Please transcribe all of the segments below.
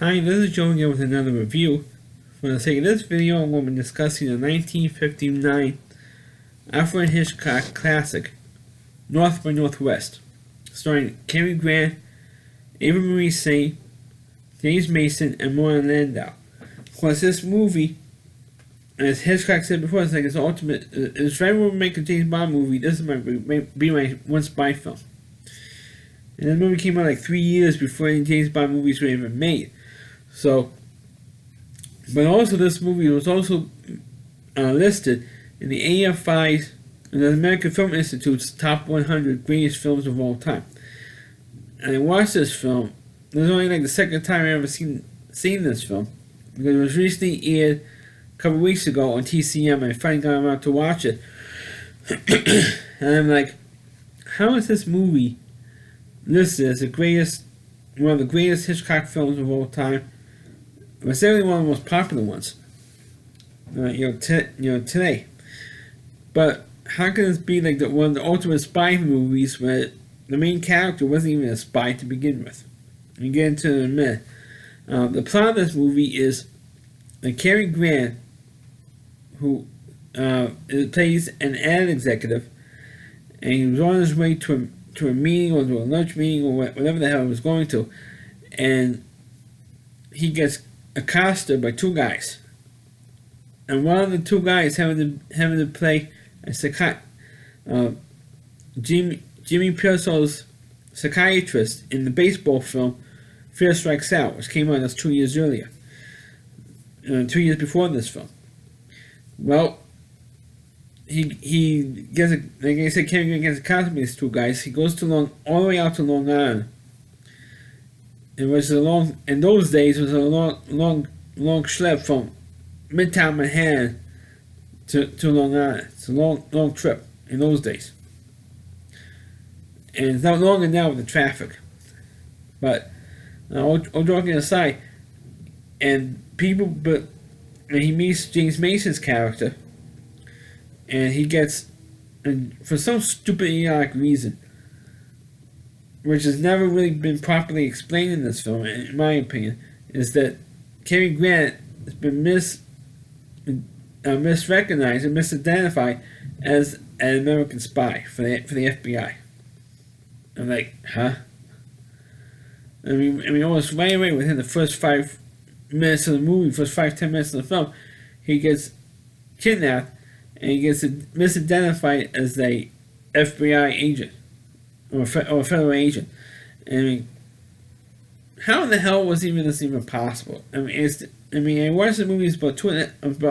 Hi, this is Joe again with another review. For the sake of this video, I'm going to be discussing the 1959 Alfred Hitchcock classic, North by Northwest, starring Cary Grant, Ava Marie Saint, James Mason, and Martin Landau. Of course, this movie, as Hitchcock said before, it's like his ultimate. If I were to make a James Bond movie, this might be my one spy film. And the movie came out like 3 years before any James Bond movies were even made. So, but also this movie was also listed in the AFI's, the American Film Institute's top 100 greatest films of all time. And I watched this film. This was only like the second time I ever seen this film, because it was recently aired a couple weeks ago on TCM, and I finally got around to watch it. And I'm like, how is this movie listed as one of the greatest Hitchcock films of all time? It's certainly one of the most popular ones, today. But how can this be like one of the ultimate spy movies where the main character wasn't even a spy to begin with? We get into it in a minute. The plot of this movie is that Cary Grant, who plays an ad executive, and he was on his way to a meeting or to a lunch meeting or whatever the hell he was going to, and he gets accosted by two guys, and one of the two guys having to play a Jimmy Pierceau's psychiatrist in the baseball film Fear Strikes Out, which came out just 2 years earlier, 2 years before this film. Well, he gets like I said, Cary Grant gets accosted by these two guys. He goes all the way out to Long Island. It was in those days, it was a long schlep from Midtown Manhattan to Long Island. It's a long trip in those days. And it's not longer now with the traffic. But, all joking aside, and he meets James Mason's character, and he gets, and for some stupid idiotic reason, which has never really been properly explained in this film, in my opinion, is that Cary Grant has been misrecognized and misidentified as an American spy for the FBI. I'm like, huh? I mean, almost right away within the first 5 minutes of the movie, first 5-10 minutes of the film, he gets kidnapped and he gets misidentified as a FBI agent. Or a federal agent. I mean, how in the hell was this even possible? I mean, I watched the movie. It's about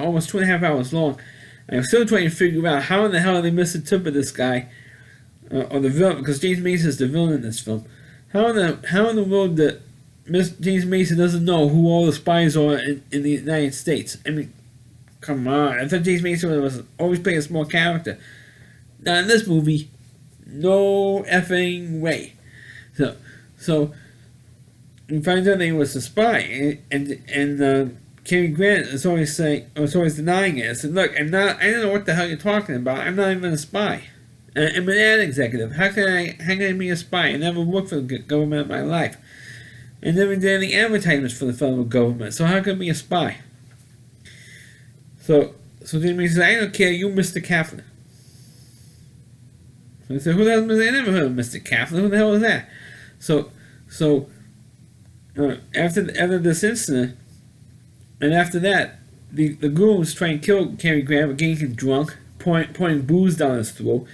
almost 2.5 hours long. And I'm still trying to figure out how in the hell they misinterpret this guy, or the villain, because James Mason is the villain in this film. How in the world that James Mason doesn't know who all the spies are in the United States? I mean, come on! I thought James Mason was always playing a small character. Now in this movie, no effing way. So he finds out that he was a spy, and Cary Grant is always denying it. I said, look, I don't know what the hell you're talking about. I'm not even a spy. I'm an ad executive. How can I be a spy? I never worked for the government in my life. I never did any advertisements for the federal government. So how can I be a spy? So Jimmy says, I don't care. You, Mr. Kaplan. I said, who the hell is I never heard of Mr. Kaplan. Who the hell is that? So after this incident, and after that, the goons try and kill Cary Grant by getting him drunk, pouring booze down his throat,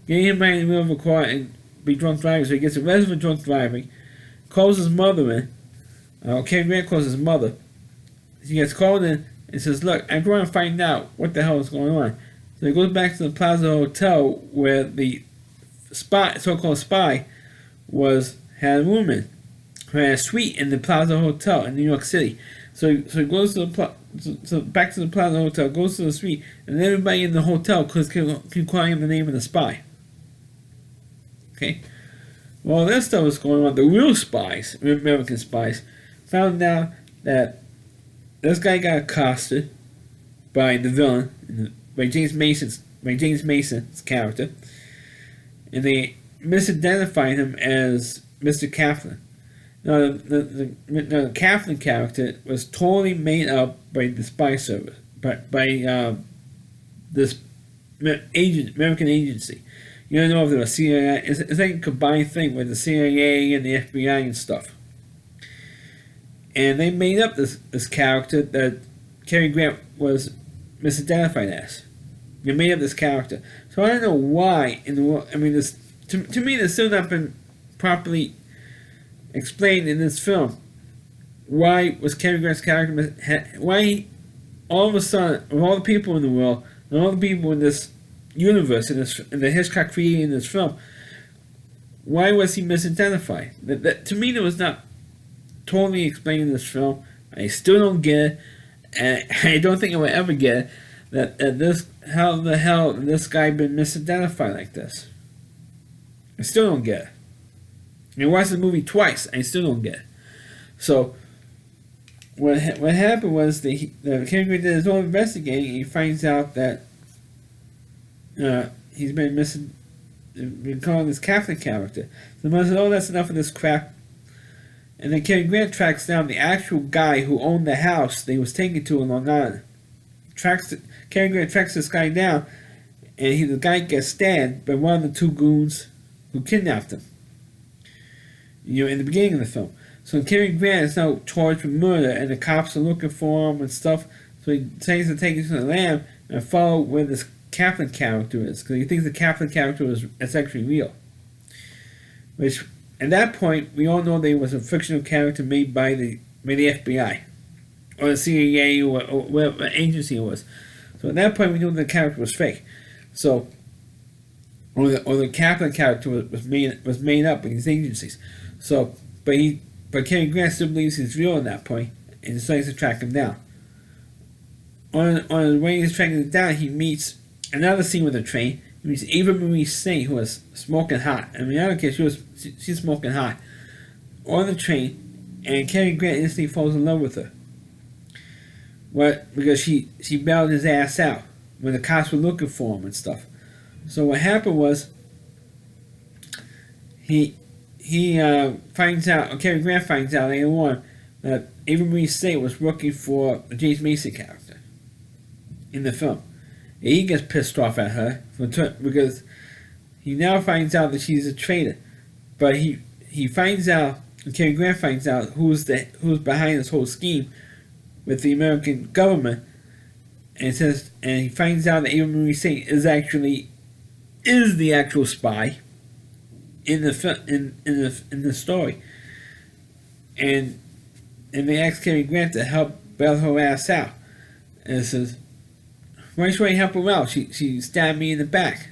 getting him back in the middle of a car and be drunk driving. So he gets arrested for drunk driving, calls his mother in. Cary Grant calls his mother. He gets called in and says, look, I'm going to find out what the hell is going on. So he goes back to the Plaza Hotel where the so-called spy had a room in, had a suite in the Plaza Hotel in New York City. So he goes to back to the Plaza Hotel, goes to the suite, and everybody in the hotel can call him the name of the spy. Okay, well, that stuff was going on. The real spies, American spies, found out that this guy got accosted by the villain, by James Mason's character, and they misidentified him as Mr. Kaplan. Now, the Kaplan character was totally made up by the spy service, by this American agency. You don't know if they were CIA. It's like a combined thing with the CIA and the FBI and stuff. And they made up this character that Cary Grant was misidentified as. They made up this character. So I don't know why in the world. I mean, this to me, this still not been properly explained in this film. Why was Cary Grant's character? Why all of a sudden, of all the people in the world, and all the people in this universe, in the Hitchcock creating this film, why was he misidentified? That to me, that was not totally explained in this film. I still don't get it, and I don't think I will ever get it. That this, how the hell this guy been misidentified like this? I still don't get it. I watched the movie twice. I still don't get it. So what happened was the Cary Grant did his own investigating. And he finds out that he's been calling this Catholic character. So he said, "Oh, that's enough of this crap." And then Cary Grant tracks down the actual guy who owned the house they was taken to in Long Island. Cary Grant tracks this guy down, and the guy gets stabbed by one of the two goons who kidnapped him. In the beginning of the film. So Cary Grant is now charged with murder, and the cops are looking for him and stuff. So he decides to take him to the lab and follow where this Kaplan character is, because he thinks the Kaplan character is actually real. Which, at that point, we all know that he was a fictional character made by the FBI, or the CIA, or whatever agency it was. So at that point, we knew the character was fake. So, or the Kaplan character was made up by these agencies. So, but Cary Grant still believes he's real at that point, and decides to track him down. On the way he's tracking him down, he meets another scene with a train. He meets Ava Marie Saint, who was smoking hot. I mean, I don't care, she's smoking hot on the train, and Cary Grant instantly falls in love with her. What? Because she bailed his ass out when the cops were looking for him and stuff. So what happened was he finds out, Cary Grant finds out later on that Ava Marie Saint was working for the James Mason character in the film. And he gets pissed off at her because he now finds out that she's a traitor. But he finds out, Cary Grant finds out who's behind this whole scheme with the American government, and he finds out that Ava Marie Saint is the actual spy in the story, and they ask Cary Grant to help bail her ass out, and it says, "Why should I help her out? She stabbed me in the back.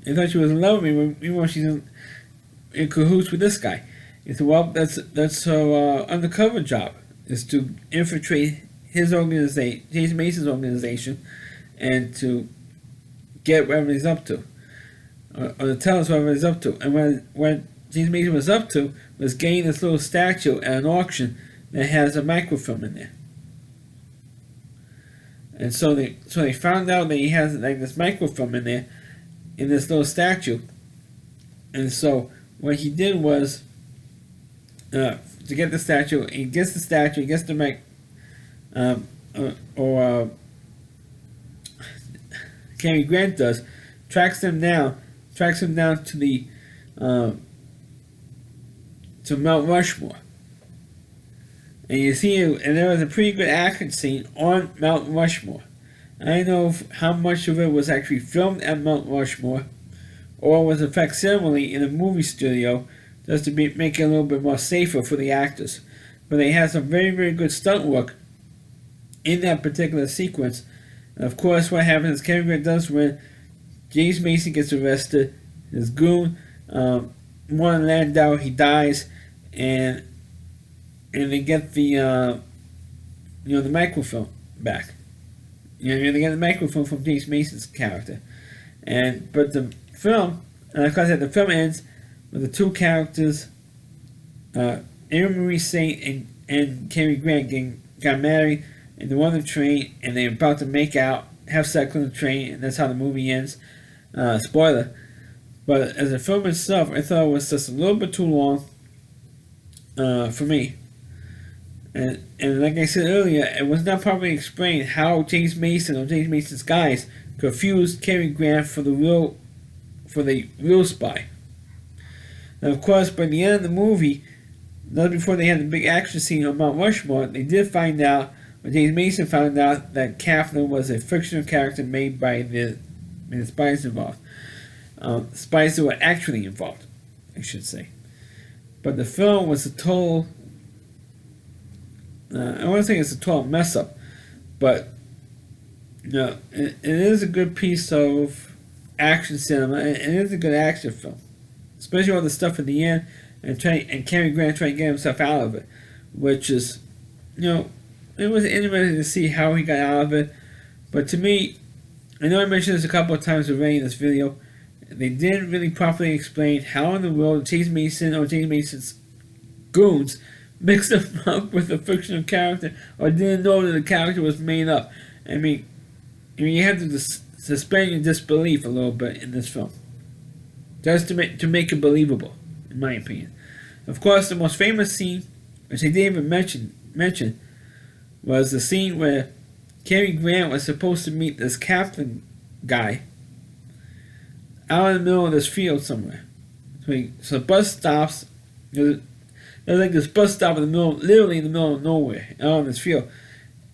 I thought she was in love with me, even though she's in cahoots with this guy." He said, "Well, that's her undercover job, is to infiltrate his organization, James Mason's organization, and to get whatever he's up to, or to tell us whatever he's up to." And what James Mason was up to was getting this little statue at an auction that has a microfilm in there. And so they found out that he has like this microfilm in there, in this little statue. And so what he did was, to get the statue, he gets the mic, Cary Grant does, tracks him down to the to Mount Rushmore. And you see, and there was a pretty good action scene on Mount Rushmore. I don't know how much of it was actually filmed at Mount Rushmore, or was a facsimile in a movie studio, just to make it a little bit more safer for the actors. But they had some very, very good stunt work in that particular sequence. And of course, what happens is Cary Grant does win. James Mason gets arrested. His goon, Warren Landau, he dies, and they get the the microfilm back. They get the microfilm from James Mason's character, but the film, and of course, the film ends with the two characters, Ava Marie Saint and Cary Grant got married, and they're on the train, and they're about to make out, have sex on the train, and that's how the movie ends. Spoiler. But as a film itself, I thought it was just a little bit too long. for me. And like I said earlier, it was not properly explained how James Mason or James Mason's guys confused Cary Grant for the real spy. And of course, by the end of the movie, not before they had the big action scene on Mount Rushmore, they did find out, or James Mason found out, that Catherine was a fictional character made by the spies involved. Spies that were actually involved, I should say. But the film was a total, I want to say it's a total mess up, but it is a good piece of action cinema, and it is a good action film, especially all the stuff at the end, and Cary Grant trying to get himself out of it, which is, it was interesting to see how he got out of it. But to me, I know I mentioned this a couple of times already in this video, they didn't really properly explain how in the world James Mason or James Mason's goons mixed him up with a fictional character, or didn't know that the character was made up. I mean you have to suspend your disbelief a little bit in this film, just to make it believable, in my opinion. Of course, the most famous scene, which I didn't even mention, was the scene where Cary Grant was supposed to meet this captain guy out in the middle of this field somewhere. So the bus stops. There's like this bus stop in the middle, literally in the middle of nowhere, out in this field,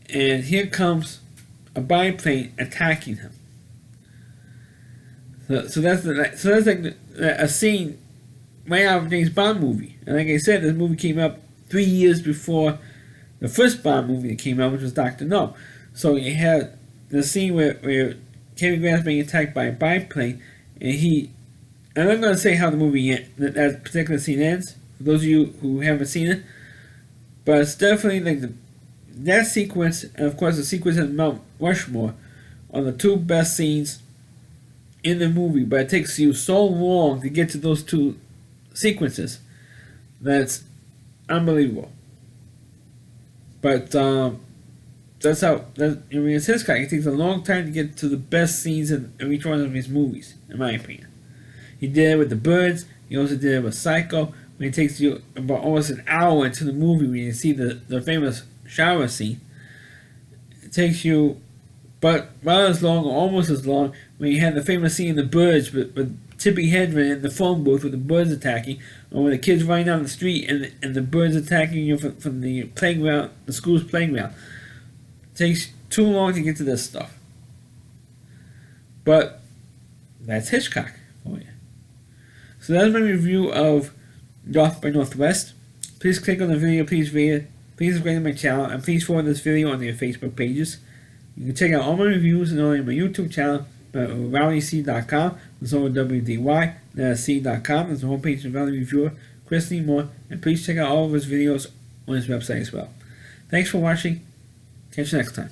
and here comes a biplane attacking him. So that's like a scene right out of a James Bond movie. And like I said, this movie came up 3 years before the first Bond movie that came out, which was Dr. No. So you had the scene where Cary Grant's being attacked by a biplane, and I'm not going to say how the movie that particular scene ends, for those of you who haven't seen it, but it's definitely like that sequence, and of course the sequence in Mount Rushmore, are the two best scenes in the movie. But it takes you so long to get to those two sequences that's unbelievable. But that's how. It's Hitchcock. It takes a long time to get to the best scenes in each one of his movies, in my opinion. He did it with The Birds. He also did it with Psycho. When it takes you about almost an hour into the movie when you see the famous shower scene. It takes you but about as long, or almost as long, when you had the famous scene in The Birds with Tippi Hedren in the phone booth with the birds attacking, or when the kids running down the street and the birds attacking you from the playground, the school's playground. It takes too long to get to this stuff. But that's Hitchcock for you. So that's my review of North by Northwest. Please click on the video, please rate it, please subscribe to my channel, and please forward this video on your Facebook pages. You can check out all my reviews and all on my YouTube channel at RowdyC.com. There's OWDY, that's C.com. There's the homepage of Rowdy Reviewer, Chris Lee Moore, and please check out all of his videos on his website as well. Thanks for watching. Catch you next time.